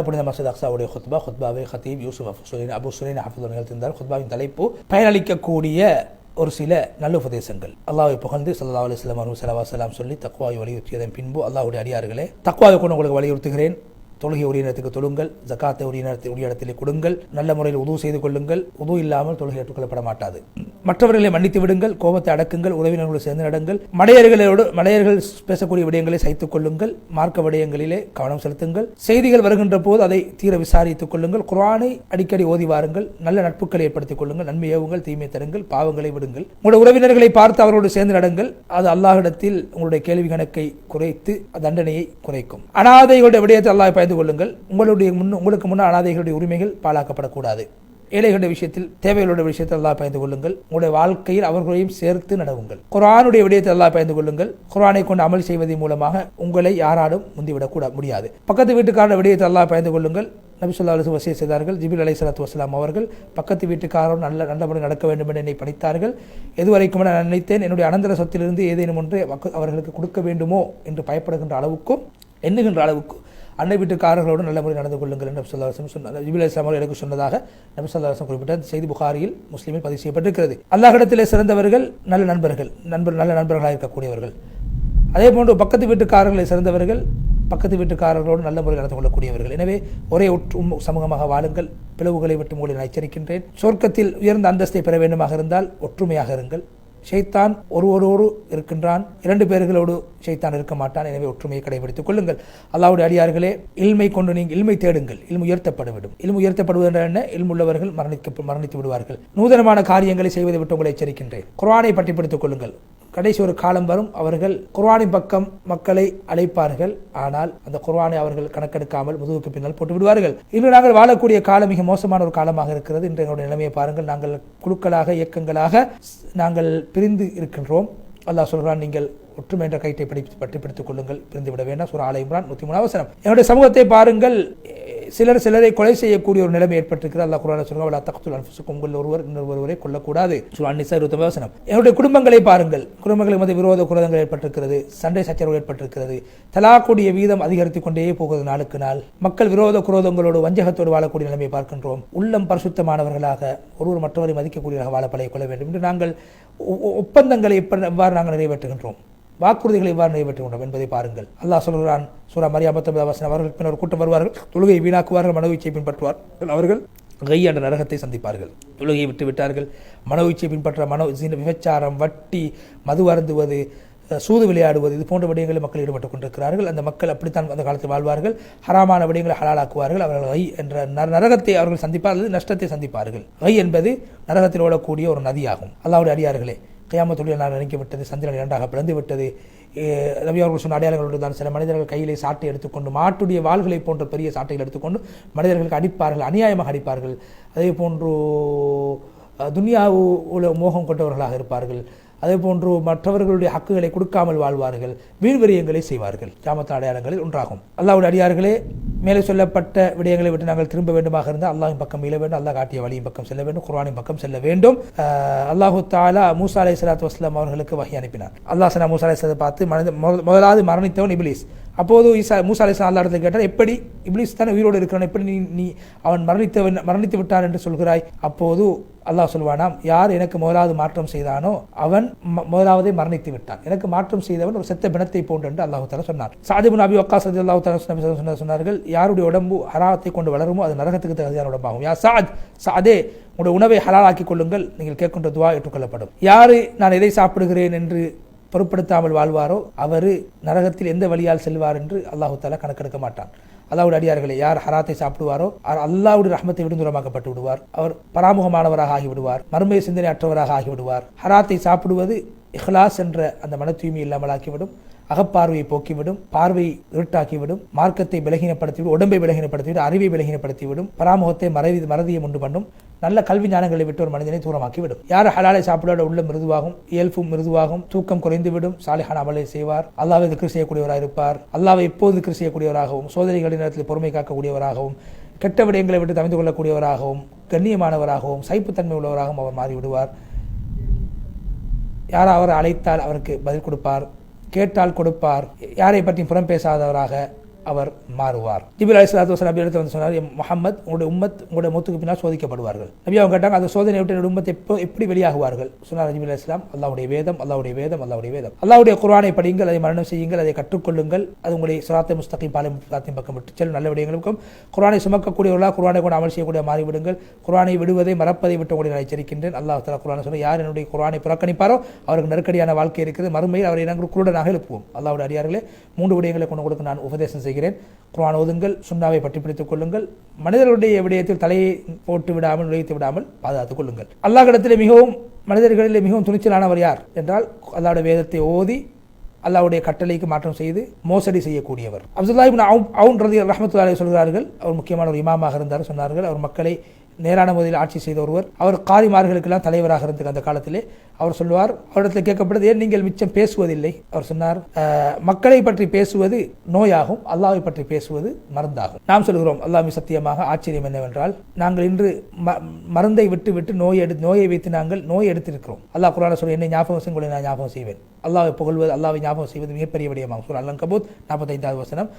புனித மஸ்ஜித் அக்ஸாவுடைய ஹுத்பாவை ஹத்தீப் யூசுப் அபு சுலைன் ஹஃபிதுல்லாஹ் நிகழ்த்தியிருந்தார். ஹுத்பாவின் தலைப்பு பயனளிக்கக்கூடிய ஒரு சில நல்ல உபதேசங்கள். அல்லாஹ்வை புகழ்ந்து ஸல்லல்லாஹு அலைஹி வஸல்லம் அவர்கள் ஸலவாத் ஸலாம் சொல்லி தக்வாவை வலியுறுத்தியதன் பின்பு அல்லாஹ்வுடைய அடியார்களே, தக்வாவை கொண்டு உங்களுக்கு வலியுறுத்துகிறேன். தொழுகை உரிய நேரத்துக்கு தொழுங்கள், ஜகாத்தை உரிய இடத்திலே கொடுங்கள், நல்ல முறையில் உது செய்து கொள்ளுங்கள். உது இல்லாமல் தொழுகை ஏற்றுக்கொள்ளப்பட மாட்டாது. மற்றவர்களை மன்னித்து விடுங்கள், கோபத்தை அடக்குங்கள், உறவினர்களோடு சேர்ந்து நடங்கள், மடையர்கள் பேசக்கூடிய விடயங்களை சைத்துக் கொள்ளுங்கள், மார்க்க விடயங்களிலே கவனம் செலுத்துங்கள், செய்திகள் வருகின்ற போது அதை தீர விசாரித்துக் கொள்ளுங்கள், குர்ஆனை அடிக்கடி ஓதி வாருங்கள், நல்ல நட்புகளை ஏற்படுத்திக் கொள்ளுங்கள், நன்மை ஏவுங்கள், தீமை தருங்கள், பாவங்களை விடுங்கள், உங்களுடைய உறவினர்களை பார்த்து அவர்களோடு சேர்ந்து நடங்கள். அது அல்லாஹ்விடத்தில் உங்களுடைய கேள்வி கணக்கை குறைத்து தண்டனையை குறைக்கும். அனாதைகளுடைய விடயத்தை அல்லாஹ் பயந்து கொள்ளுங்கள். உங்களுக்கு முன்னால் அனாதைகளுடைய உரிமைகள் பாழாக்கப்படக்கூடாது. ஏழைகளுடைய விஷயத்தில், தேவைகளுடைய விஷயத்தில் அல்லாஹ் பயந்து கொள்ளுங்கள். உங்களுடைய வாழ்க்கையில் அவர்களையும் சேர்த்து நடவுங்கள். குர்ஆனுடைய விடயத்தில் அல்லாஹ் பயந்து கொள்ளுங்கள். குர்ஆனை கொண்டு அமல் செய்வதன் மூலமாக உங்களை யாராலும் முந்திவிடக்கூட முடியாது. பக்கத்து வீட்டுக்காரருடைய விடயத்தில் அல்லாஹ் பயந்து கொள்ளுங்கள். நபி ஸல்லல்லாஹு அலைஹி வஸல்லம் வசியத் செய்தார்கள். ஜிப்ரீல் அலைஹிஸ்ஸலாத்து வஸலாம் அவர்கள் பக்கத்து வீட்டுக்காரரும் நல்லபடி நடக்க வேண்டும் என்று என்னை பணித்தார்கள். எதுவரைக்கும் நான் நினைத்தேன், என்னுடைய அனந்தர சொத்திலிருந்து ஏதேனும் ஒன்று அவர்களுக்கு கொடுக்க வேண்டுமோ என்று பயப்படுகின்ற அளவுக்கும் எண்ணுகின்ற அளவுக்கு அன்னை வீட்டுக்காரர்களோடு நல்ல முறை நடந்து கொள்ளுங்கள் என்று நபி ஸல்லல்லாஹு அலைஹி வஸல்லம் சொன்னார். ஜிப்ரீல் அலைஹிஸ்ஸலாம் அவர்கள் எனக்கு சொன்னதாக நபி ஸல்லல்லாஹு அலைஹி வஸல்லம் குறிப்பிட்ட செய்தி புகாரியில், முஸ்லிமில் பதிவு செய்யப்பட்டிருக்கிறது. அல்லாஹ்விடத்திலே சிறந்தவர்கள் நல்ல நண்பர்களாக இருக்கக்கூடியவர்கள். அதே போன்று பக்கத்து வீட்டுக்காரர்களை சிறந்தவர்கள் பக்கத்து வீட்டுக்காரர்களோடு நல்ல முறையில் நடந்து கொள்ளக்கூடியவர்கள். எனவே ஒரே சமூகமாக வாழுங்கள். பிளவுகளை விட்டு உங்களை நான் எச்சரிக்கின்றேன். சொர்க்கத்தில் உயர்ந்த அந்தஸ்தை பெற வேண்டுமாக இருந்தால் ஒற்றுமையாக இருங்கள். ஷைத்தான் ஒருவரோடு இருக்கின்றான், இரண்டு பேர்களோடு ஷைத்தான் இருக்க மாட்டான். எனவே ஒற்றுமையை கடைபிடித்துக் கொள்ளுங்கள். அல்லாஹ்வுடைய அடியார்களே, இல்மை கொண்டு நீங்கள் இல்மை தேடுங்கள். இல்மு உயர்த்தப்பட்டுவிடும். இல்மு உயர்த்தப்படுவது என்ன? இல்முள்ளவர்கள் மரணித்து விடுவார்கள். நூதனமான காரியங்களை செய்வதை விட்டு உங்களை எச்சரிக்கின்றேன். குர்ஆனை பற்றிப்பிடித்துக் கொள்ளுங்கள். கடைசி ஒரு காலம் வரும், அவர்கள் குர்ஆனின் பக்கம் மக்களை அழைப்பார்கள். ஆனால் அந்த குர்ஆனை அவர்கள் கணக்கெடுக்காமல் முதுகுக்கு பின்னால் போட்டு விடுவார்கள். இன்று நாங்கள் வாழக்கூடிய காலம் மிக மோசமான ஒரு காலமாக இருக்கிறது. இன்று எங்களுடைய நிலைமையை பாருங்கள். நாங்கள் குழுக்களாக, இயக்கங்களாக நாங்கள் பிரிந்து இருக்கின்றோம். அல்லாஹ் சொல்கிறான், நீங்கள் ஒற்றுமை என்ற கைட்டை பற்றி பிடித்துக் கொள்ளுங்கள், பிரிந்து விட வேண்டாம். சூரா ஆல இம்ரான் 103 வசனம். என்னுடைய சமூகத்தை பாருங்கள், சிலரை கொலை செய்யக்கூடிய ஒரு நிலைமை ஏற்பட்டிருக்கிறது. அல்லாஹ் குர்ஆனில் சொல்கிறான், வலா தக்துல் அன்ஃபுஸக்கும், உங்கள் ஒருவரை கொல்லக்கூடாது. சூரா அன்-நிஸா 29 வசனம். என்னுடைய குடும்பங்களை பாருங்கள், குடும்பங்களுக்கு மத்திய விரோத குரோதங்கள் ஏற்பட்டிருக்கிறது, சண்டை சச்சரவு ஏற்பட்டிருக்கிறது, தலாக்குடைய வீதம் அதிகரித்துக் கொண்டே போகிறது நாளுக்கு நாள். மக்கள் விரோத குரோதங்களோடு வஞ்சகத்தோடு வாழக்கூடிய நிலைமையை பார்க்கின்றோம். உள்ளம் பரிசுத்தமானவர்களாக, ஒருவர் மற்றவரை மதிக்கக்கூடியவர்களாக வாழ பழகிக் கொள்ள வேண்டும் என்று நாங்கள் ஒப்பந்தங்களை எவ்வாறு நாங்கள் நிறைவேற்றுகின்றோம், வாக்குறுதிகளை எவ்வாறு நிறைவேற்றுகின்றோம் என்பதை பாருங்கள். அல்லாஹ் சொல்கிறான், சூரா மரியம் 19 வசனம், அவர்கள் பின்னர் ஒரு கூட்டம் வருவார்கள், தொழுகையை வீணாக்குவார்கள், மனோயிச்சை பின்பற்றுவார்கள், அவர்கள் கை என்ற நரகத்தை சந்திப்பார்கள். தொழுகையை விட்டு விட்டார்கள், மனோயிச்சை பின்பற்ற விபச்சாரம், வட்டி, மது அருந்துவது, சூது விளையாடுவது, இது போன்ற விடயங்களில் மக்கள் ஈடுபட்டுக் கொண்டிருக்கிறார்கள். அந்த மக்கள் அப்படித்தான் அந்த காலத்தில் வாழ்வார்கள். ஹராமான விடயங்களை ஹலாலாக்குவார்கள். அவர்கள் கை என்ற நரகத்தை அவர்கள் சந்திப்பார்கள், நஷ்டத்தை சந்திப்பார்கள். கை என்பது நரகத்தில் ஓடக்கூடிய ஒரு நதியாகும். அல்லாஹ்வுடைய அடியார்களே, கியாமத்துடைய நாள் நினைக்கப்பட்டது, சந்திரன் இரண்டாக பிளந்து விட்டது. நபி அவர்கள் சொன்ன அடையாளங்களோடு தான் சில மனிதர்கள் கையிலே சாட்டை எடுத்துக்கொண்டு, மாட்டுடைய வாள்களை போன்ற பெரிய சாட்டைகள் எடுத்துக்கொண்டு மனிதர்களுக்கு அடிப்பார்கள், அநியாயமாக அடிப்பார்கள். அதே போன்று துன்யாவுல மோகம் கொண்டவர்களாக இருப்பார்கள். அதே போன்று மற்றவர்களுடைய ஹக்குகளை கொடுக்காமல் வாழ்வார்கள், வீண்விரியங்களை செய்வார்கள். கியாமத் அடையாளங்களில் ஒன்றாகும். அல்லாஹ்வுடைய அடியார்களே, மேலே சொல்லப்பட்ட விடயங்களை விட்டு நாங்கள் திரும்ப வேண்டுமாக இருந்தால் அல்லாஹ்வின் பக்கம் மீள வேண்டும். அல்லாஹ் காட்டிய வழியின் பக்கம் செல்ல வேண்டும், குர்ஆனின் பக்கம் செல்ல வேண்டும். அல்லாஹு தஆலா மூசா அலைஹிஸ்ஸலாத்து வஸ்ஸலாம் அவர்களுக்கு வஹி அனுப்பினார். அல்லாஹ் மூசா அலைஹிஸ்ஸலாத்தை பார்த்து, முதலாவது மரணித்தவன் இப்லீஸ். அப்போது மூசா அலைஹிஸ்ஸலாம் அல்லாஹ் இடத்தில் கேட்டார், எப்படி இப்லீஸ் தானே உயிரோடு இருக்கிறான், எப்படி நீ அவன் மரணித்து விட்டான் என்று சொல்கிறாய்? அப்போது அல்லாஹ் சொல்வானாம், யார் எனக்கு முதலாவது மாற்றம் செய்தானோ அவன் முதலாவதை மரணித்து விட்டான், எனக்கு மாற்றம் செய்தவன் ஒரு செத்த பிணத்தை போன்று என்று அல்லாஹ் தஆலா சொன்னார். சஅத் இப்னு அபி வக்காஸ் ரலியல்லாஹு தஆலா சொன்னார்கள், யாருடைய உடம்பு ஹராத்தை கொண்டு வளருமோ அது நரகத்துக்கு தகுதியான உடம்பாகும். யா சஅதே, உங்களுடைய உணவை ஹலாலாக்கிக் கொள்ளுங்கள், நீங்கள் கேட்கின்ற துஆ ஏற்றுக்கொள்ளப்படும். யாரு நான் எதை சாப்பிடுகிறேன் என்று பொருட்படுத்தாமல் வாழ்வாரோ அவர் நரகத்தில் எந்த வழியால் செல்வார் என்று அல்லாஹு தஆலா கணக்கெடுக்க மாட்டான். அல்லாஹ்வுடைய அடியார்களே, யார் ஹராத்தை சாப்பிடுவாரோ அல்லாஹ்வுடைய ரஹ்மத்தை விட்டு தூரமாக்கப்பட்டு விடுவார். அவர் பராமுகமானவராக ஆகிவிடுவார், மர்ம சிந்தனை அற்றவராக ஆகிவிடுவார். ஹராத்தை சாப்பிடுவது இஹ்லாஸ் என்ற அந்த மன தூய்மை இல்லாமல் ஆக்கிவிடும், அகப்பார்வையை போக்கிவிடும், பார்வை இருட்டாக்கிவிடும், மார்க்கத்தை பலகீனப்படுத்திவிடும், உடம்பை பலகீனப்படுத்திவிடும், அறிவை பலகீனப்படுத்திவிடும், பராமுகத்தை மறதியை உண்டு பண்ணும், நல்ல கல்வி ஞானங்களை விட்டு ஒரு மனிதனை தூரமாக்கிவிடும். யார் ஹலாலை சாப்பிட உள்ள மிருதுவாகும், இயல்பும் மிருதுவாகும், தூக்கம் குறைந்துவிடும், சாலிஹான அமலை செய்வார், அல்லாஹ்வை திக்ர் செய்யக்கூடியவராக இருப்பார், அல்லாஹ்வை எப்போது திக்ர் செய்யக்கூடியவராகவும், சோதனைகளின் நேரத்தில் பொறுமை காக்கக்கூடியவராகவும், கெட்ட விடயங்களை விட்டு தவிர்த்து கொள்ளக்கூடியவராகவும், கண்ணியமானவராகவும், சைப்புத்தன்மை உள்ளவராகவும் அவர் மாறிவிடுவார். யார் அவரை அழைத்தால் அவருக்கு பதில் கொடுப்பார், கேட்டால் கொடுப்பார், யாரை பற்றி புறம் பேசாதவராக, அவர் மாறுவார். ஜிப்ரீல் அலைஹிஸ்ஸலாத்து வஸலாம் நபி இடத்துல வந்து சொன்னார், முஹம்மத் உங்களுடைய உம்மத் உங்களுடைய மௌத்துக்கு பின்னால் சோதிக்கப்படுவார்கள். நபி அவங்க கேட்டாங்க, அந்த சோதனை விட்டு என்னுடைய உம்மத் எப்படி வெளியாகுவார்கள்? சொன்னார் ஜிப்ரீல் அலைஹிஸ்ஸலாம், அல்லாஹ்வுடைய வேதம் அல்லாஹ்வுடைய வேதம் அல்லாஹ்வுடைய வேதம், அல்லாஹ்வுடைய குர்ஆனை படியுங்கள், அதை மரணம் செய்யுங்கள், அதை கற்றுக்கொள்ளுங்கள், அது உங்களுடைய சிராத்தை முஸ்தகீம் பாலத்தின் பக்கம் விட்டு செல்லும். நல்ல விடயங்களுக்கும் குர்ஆனை சுமக்கக்கூடியவர்களாக குர்ஆனை கொண்டு அமல் செய்யக்கூடிய மாறிவிடுங்கள். குர்ஆனை விடுவதை மறப்பதை விட்டு உங்களை நான் எச்சரிக்கின்றேன். அல்லாஹ் தஆலா குர்ஆனை சொல்ல, யார் என்னுடைய குர்ஆனை புறக்கணிப்பாரோ அவருக்கு நெருக்கடியான வாழ்க்கை இருக்கிறது, மறுமையில் அவரை நாங்கள் குருடனாக எழுப்புவோம். அல்லாஹ்வுடைய அடியார்களே, 3 விடயங்களை கொண்டு உங்களுக்கு நான் உபதேசம் செய்கிறேன். குர்ஆன் ஓதுங்கள், சுன்னாவை பற்றி பிடித்துக் கொள்ளுங்கள், மனிதர்களுடைய விடயத்தில் தலையை போட்டு விடாமல் நுழைத்து விடாமல் பாதுகாத்துக் கொள்ளுங்கள். அல்லாஹ்விடத்திலே மனிதர்களிலே மிகவும் துணிச்சலானவர் யார் என்றால், அல்லாஹ்வுடைய வேதத்தை ஓதி அல்லாஹ்வுடைய கட்டளைக்கு மாற்றம் செய்து மோசடி செய்யக்கூடியவர். அப்துல்லாஹ் இப்னு அவுன் ரஹ்மத்துல்லாஹி அலைஹி சொல்கிறார்கள், அவர் முக்கியமான ஒரு இமாமாக இருந்தார். சொன்னார்கள், அவர் மக்களை நேரான முறையில் ஆட்சி செய்த ஒருவர். அவர் காரிமார்களுக்கெல்லாம் தலைவராக இருந்த அந்த காலத்திலே அவர் சொல்வார், அவரிடத்தில் கேட்கப்பட்டது, ஏன் நீங்கள் மிச்சம் பேசுவதில்லை? அவர் சொன்னார், மக்களை பற்றி பேசுவது நோயாகும், அல்லாஹ்வை பற்றி பேசுவது மருந்தாகும். நாம் சொல்கிறோம், அல்லாஹ் சத்தியமாக ஆச்சரியம் என்னவென்றால், நாங்கள் இன்று மருந்தை விட்டு விட்டு நோயை வைத்து நாங்கள் நோய் எடுத்திருக்கிறோம். அல்லாஹ் குர்ஆனில் சொல்ல, என்னை ஞாபகம் செய்யுங்கள், நான் ஞாபகம் செய்வேன். அல்லாஹ்வை புகழ்வது, அல்லாஹ்வை ஞாபகம் செய்வது மிகப்பெரிய விடயமாகும். சூரா அல்-அன்கபூத் 45வது வசனம்.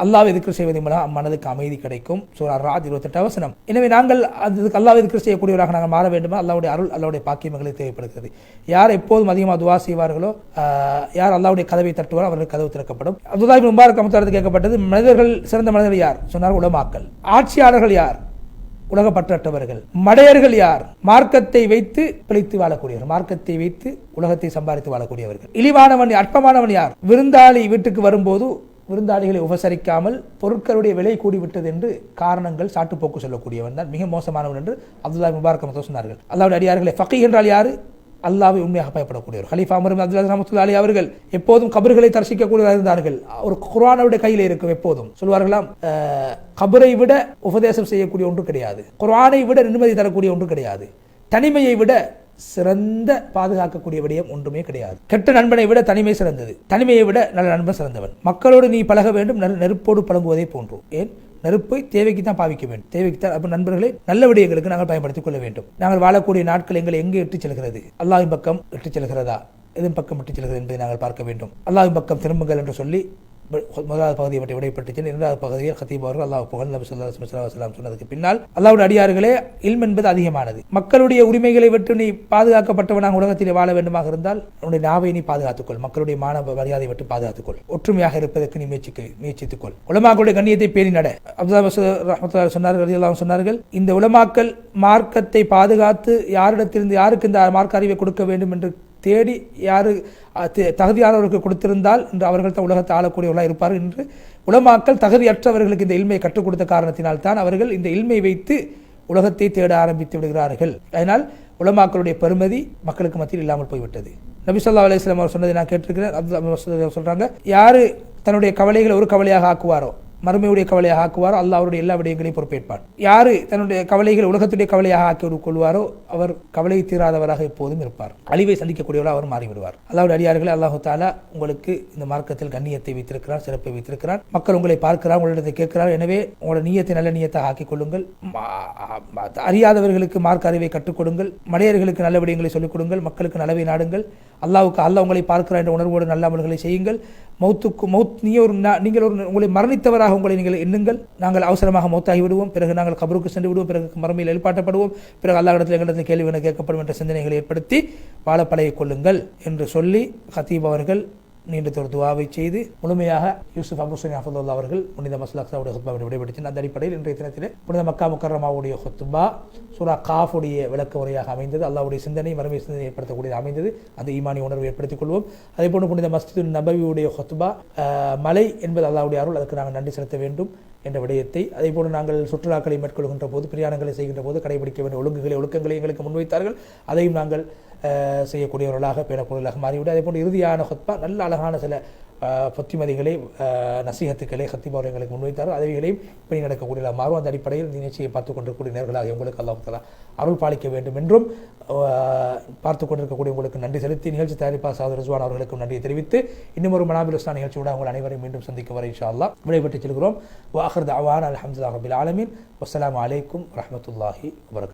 அல்லாஹ்வை திக்ர் செய்வதன் மூலம் மனதுக்கு அமைதி கிடைக்கும். சூரா அர்-ராத் 28வது வசனம். எனவே நாங்கள் அதுக்கு அல்லாஹ்வை திக்ர் செய்யக்கூடியவராக நாங்கள் மாற வேண்டுமா? அல்லாஹ்வுடைய அருள், அல்லாஹ்வுடைய பாக்கியங்களுக்கு தேவைப்படுகிறது. யார் எப்போதும் அதிகமாக துஆ செய்வார்களோ, யார் அல்லாஹ்வுடைய கதவை தட்டுவாரோ அவர்களுக்கு கதவு திறக்கப்படும். அப்துல்லாஹ் இப்னு முபாரக் ரஹ்மத்துல்லாஹி கேட்கப்பட்டது, மனிதர்கள் சிறந்த மனிதர்கள் யார்? சொன்னார், உலமாக்கள். ஆட்சியாளர்கள் யார்? உலக பற்றற்றவர்கள். மடையர்கள் யார்? மார்க்கத்தை வைத்து பிழைத்து வாழக்கூடியவர்கள், மார்க்கத்தை வைத்து உலகத்தை சம்பாதித்து வாழக்கூடியவர்கள். இழிவானவன், அற்பமானவன் யார்? விருந்தாளி வீட்டுக்கு வரும்போது விருந்தாளிகளை உபசரிக்காமல் பொருட்களுடைய விலை கூடிவிட்டது என்று காரணங்கள் சாட்டுப்போக்கு சொல்லக்கூடியவன் தான் மிக மோசமானவன் என்று அப்துல்லாஹ் முபாரக் ரஹ்மத்துல்லாஹி சொன்னார்கள். அல்லாஹ்வுடைய அடியார்களே, ஃபகீஹ் என்றால் யாரு? அல்லாஹ்வை உண்மையாக பயப்படக்கூடியவர். கலீஃபா உமர் இப்னு அப்துல் அஸீஸ் ரஹ்மத்துல்லாஹி அலைஹி அவர்கள் எப்போதும் கபர்களை தரிசிக்கக்கூடியவராக இருந்தார்கள். ஒரு குர்ஆனுடைய கையில் இருக்கும். எப்போதும் சொல்வார்களாம், கபரை விட உபதேசம் செய்யக்கூடிய ஒன்று கிடையாது, குர்ஆனை விட நிம்மதி தரக்கூடிய ஒன்று கிடையாது, தனிமையை விட சிறந்த பாதுகாக்கக்கூடிய விடயம் ஒன்றுமே கிடையாது. கெட்ட நண்பனை விட தனிமை சிறந்தது, தனிமையை விட நல்ல நண்பன் சிறந்தவன். மக்களோடு நீ பழக வேண்டும், நெருப்போடு பழங்குவதை போன்றும். ஏன்? நெருப்பை தேவைக்கு தான் பாவிக்க வேண்டும், தேவைக்கு தான். அப்ப நண்பர்களை நல்ல விடயங்களுக்கு நாங்கள் பயன்படுத்திக் கொள்ள வேண்டும். நாங்கள் வாழக்கூடிய நாட்கள் எங்களை எங்கே இட்டுச் செல்கிறது? அல்லாஹ்வின் பக்கம் இட்டுச் செல்கிறதா, எதன் பக்கம் இட்டுச் செல்கிறது என்பதை நாங்கள் பார்க்க வேண்டும். அல்லாஹ்வின் பக்கம் திரும்புங்கள் என்று சொல்லி முதலாவது பகுதியை பற்றி விடைபெற்றுச்சு. 2வது பகுதியில் கத்தீப் அவர்கள் அல்லாஹ் புகழ் நபி ஸல்லல்லாஹு அலைஹி வஸல்லம் சொன்னதுக்கு பின்னால், அல்லாஹ்வுடைய அடியார்களே, இல்ம் என்பது அதிகமானது. மக்களுடைய உரிமைகளை விட்டு நீ பாதுகாக்கப்பட்டவனாக உலகத்திலே வாழ வேண்டுமாக இருந்தால் உன்னுடைய நாவை நீ பாதுகாத்துக்கொள், மக்களுடைய மான மரியாதை விட்டு பாதுகாத்துக்கொள், ஒற்றுமையாக இருப்பதற்கு நீ முயற்சித்துக்கொள், உலமாக்களுடைய கண்ணியத்தை பேணி நட. அப்துல்லாஹ் சொன்னார்கள், இந்த உலமாக்கள் மார்க்கத்தை பாதுகாத்து யாரிடத்திலிருந்து யாருக்கு இந்த மார்க்க அறிவை கொடுக்க வேண்டும் என்று தேடி யாரு தகுதியானவர்களுக்கு கொடுத்திருந்தால் இன்று அவர்கள் தான் உலகத்தை ஆளக்கூடியவர்களாக இருப்பார்கள். என்று உலமாக்கள் தகுதியற்றவர்களுக்கு இந்த இல்மை கற்றுக் கொடுத்த காரணத்தினால் தான் அவர்கள் இந்த இல்மை வைத்து உலகத்தை தேட ஆரம்பித்து விடுகிறார்கள். அதனால் உலமாக்களுடைய பெருமதி மக்களுக்கு மத்தியில் இல்லாமல் போய்விட்டது. நபி ஸல்லல்லாஹு அலைஹி வஸல்லம் அவர் சொன்னதை நான் கேட்டிருக்கிறேன். அப்துல்லாஹ் சொல்றாங்க, யாரு தன்னுடைய கவலைகளை ஒரு கவலையாக ஆக்குவாரோ, மறுமையுடைய கவலையாக ஆக்குவாரோ, அல்லாஹ் அவருடைய எல்லா விடயங்களையும் பொறுப்பேற்பான். யாரு தன்னுடைய கவலைகள் உலகத்துடைய கவலையாக ஆக்கி கொள்வாரோ அவர் கவலை தீராதவராக எப்போதும் இருப்பார், அழிவை சந்திக்கக்கூடியவராக அவர் மாறிவிடுவார். அல்லாஹ்வுடைய அடியார்களே, அல்லாஹு தஆலா உங்களுக்கு இந்த மார்க்கத்தில் கண்ணியத்தை வைத்திருக்கிறார், சிறப்பை வைத்திருக்கிறார். மக்கள் உங்களை பார்க்கிறார், உங்களிடத்தை கேட்கிறார். எனவே உங்களோட நீயத்தை நல்ல நீயத்தாக ஆக்கிக் கொள்ளுங்கள். அறியாதவர்களுக்கு மார்க்க அறிவை கற்றுக் கொடுங்கள், மடையர்களுக்கு நல்ல விடயங்களை சொல்லிக் கொடுங்கள், மக்களுக்கு நலவை நாடுங்கள். அல்லாஹ் உங்களை பார்க்கிறார் என்ற உணர்வோடு நல்ல அமல்களை செய்யுங்கள். நீங்கள் உங்களை மரணித்தவராக உங்களை நீங்கள் எண்ணுங்கள். நாங்கள் அவசரமாக மௌத்தாகி விடுவோம், பிறகு நாங்கள் கபருக்கு சென்று விடுவோம், பிறகு மறுமையில் எழுப்பாட்டப்படுவோம், பிறகு அல்லாஹ்விடத்தில் எங்களிடத்தில் கேள்வி என கேட்கப்படும் என்ற சிந்தனைகளை ஏற்படுத்தி வாழ பழகிக் கொள்ளுங்கள் என்று சொல்லி கத்தீப் அவர்கள் நீண்ட ஒரு துவாவை செய்து முழுமையாக யூசுப் அபு சுஃபியான் ஹஃபிதுல்லாஹ் அவர்கள் புனித மஸ்லக்ஸாவுடைய ஹுத்பாவை விடைபெற்றார். அந்த அடிப்படையில் இன்றைய தினத்திலே புனித மக்கா முக்கர்ரமாவுடைய ஹுத்பா சூரா காஃபுடைய விளக்க உரையாக அமைந்தது. அல்லாஹ்வுடைய சிந்தனை, மறுமை சிந்தனை ஏற்படுத்தக்கூடியது அமைந்தது. அந்த ஈமானிய உணர்வை ஏற்படுத்திக் கொள்வோம். அதே போன்று புனித மஸ்ஜிது நபவியுடைய ஹுத்பா மலை என்பது அல்லாஹ்வுடைய அருள், அதுக்கு நாங்கள் நன்றி செலுத்த வேண்டும் என்ற விடயத்தை, அதே போன்று நாங்கள் சுற்றுலாக்களை மேற்கொள்கின்ற போது, பிரயாணங்களை செய்கின்ற போது கடைபிடிக்க வேண்டிய ஒழுக்கங்களை எங்களுக்கு முன்வைத்தார்கள். அதையும் நாங்கள் செய்யக்கூடியவர்களாக பேணக்கூடியவர்களாக மாறிவிடும். அதே போன்று இறுதியான ஹுத்பா நல்ல அழகான சில பத்திமதிகளை, நசீகத்துக்களை கத்தீப் அவர்கள் எங்களுக்கு முன்வைத்தார்கள். அதைகளையும் இப்படி நடக்கக்கூடிய மாறும். அந்த அடிப்படையில் இந்த நிகழ்ச்சியை பார்த்து கொண்டிருக்கக்கூடிய நேர்களாக உங்களுக்கு அல்லாஹ் தஆலா அருள் பாலிக்க வேண்டும் என்றும் பார்த்து கொண்டிருக்கக்கூடிய உங்களுக்கு நன்றி செலுத்தி, நிகழ்ச்சி தயாரிப்பாளர் சகோதரர் ரிஸ்வான் அவர்களுக்கும் நன்றியை தெரிவித்து, இன்னும் ஒரு மனாபில் இஸ்லாம் நிகழ்ச்சியோடு உங்கள் அனைவரையும் மீண்டும் சந்திக்க வரை இன்ஷா அல்லாஹ் விடைபெற்றுச் செல்கிறோம். வ ஆகிர் தஅவானா அல்ஹம்துலில்லாஹி ரப்பில் ஆலமீன். வஸ்ஸலாமு அலைக்கும் வரஹ்மத்துல்லாஹி வபரகாத்துஹு.